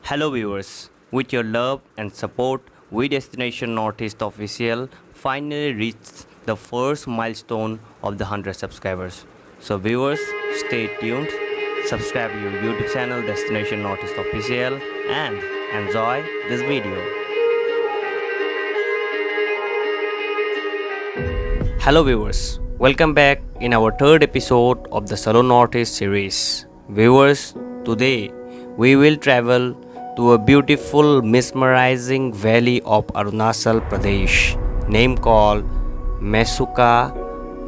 Hello viewers, with your love and support, we Destination Northeast Official finally reached the first milestone of the 100 subscribers. So viewers, stay tuned, subscribe your YouTube channel Destination Northeast Official and enjoy this video. Hello viewers, welcome back in our third episode of the Solo Northeast series. Viewers, today we will travel to a beautiful, mesmerizing valley of Arunachal Pradesh, named called Mesuka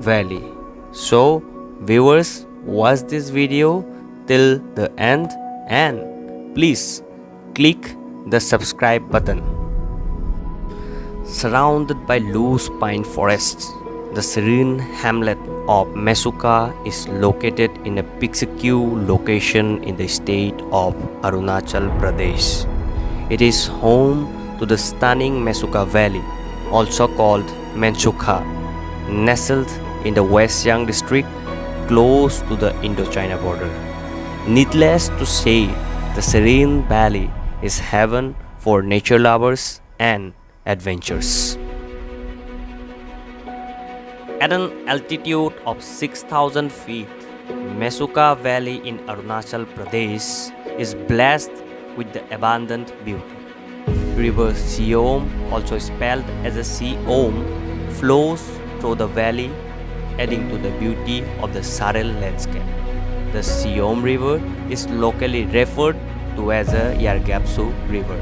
Valley. So, viewers, watch this video till the end and please click the subscribe button. Surrounded by loose pine forests, the serene hamlet of Mesuka is located in a picturesque location in the state of Arunachal Pradesh. It is home to the stunning Mesuka Valley, also called Menchuka, nestled in the West Siang district close to the Indo-China border. Needless to say, the serene valley is heaven for nature lovers and adventurers. At an altitude of 6,000 feet, Mesuka Valley in Arunachal Pradesh is blessed with the abundant beauty. River Siom, also spelled as a Siom, flows through the valley, adding to the beauty of the Sarel landscape. The Siom River is locally referred to as a Yargapsu River.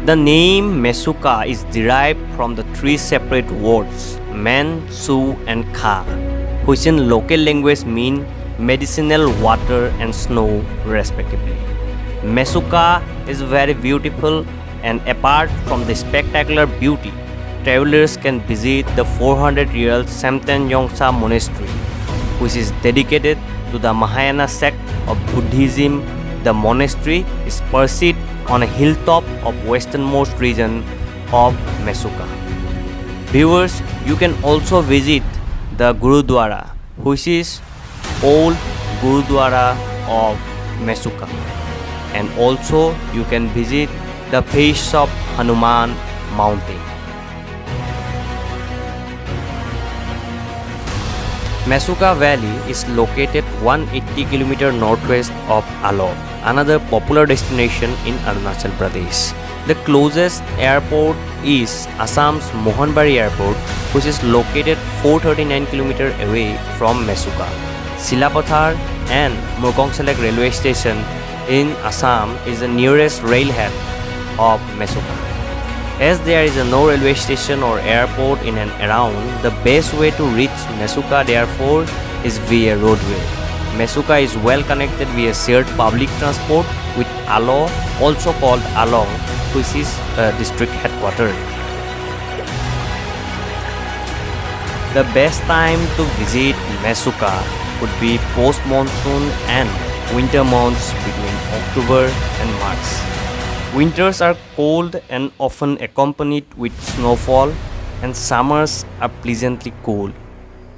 The name Mesuka is derived from the three separate words Men, Su and Ka, which in local language mean medicinal water and snow respectively. Mesuka is very beautiful, and apart from the spectacular beauty, travelers can visit the 400-year Samten Yongsa Monastery, which is dedicated to the Mahayana sect of Buddhism. The monastery is perched on a hilltop of westernmost region of Mesuka. Viewers, you can also visit the Gurudwara, which is old Gurudwara of Mesuka, and also you can visit the face of Hanuman mountain. Mesuka Valley is located 180 km northwest of Alor, another popular destination in Arunachal Pradesh. The closest airport is Assam's Mohanbari Airport, which is located 439 km away from Mesuka. Silapathar and Murkongselek railway station in Assam is the nearest railhead of Mesuka. As there is no railway station or airport in and around, the best way to reach Mesuka therefore is via roadway. Mesuka is well connected via shared public transport with Alor, also called Along, which is a district headquarters. The best time to visit Mesuka would be post-monsoon and winter months between October and March. Winters are cold and often accompanied with snowfall, and summers are pleasantly cool.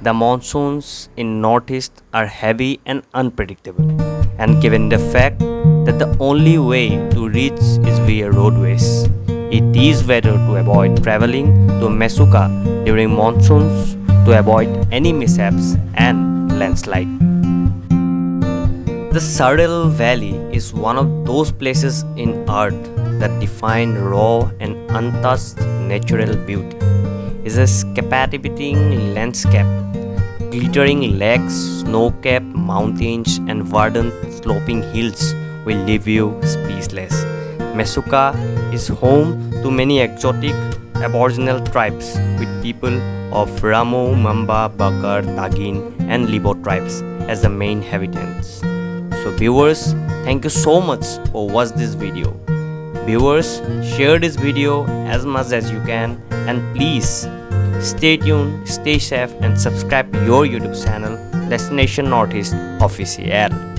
The monsoons in Northeast are heavy and unpredictable, and given the fact that the only way to reach is via roadways, it is better to avoid traveling to Mesuka during monsoons to avoid any mishaps and landslide. The Sarel Valley is one of those places in earth that define raw and untouched natural beauty. It is a captivating landscape. Glittering lakes, snow-capped mountains and verdant sloping hills will leave you speechless. Mesuka is home to many exotic aboriginal tribes with people of Ramo, Mamba, Bakar, Tagin and Libo tribes as the main inhabitants. So viewers, thank you so much for watching this video. Viewers, share this video as much as you can, and please stay tuned, stay safe and subscribe your YouTube channel Destination Northeast Official.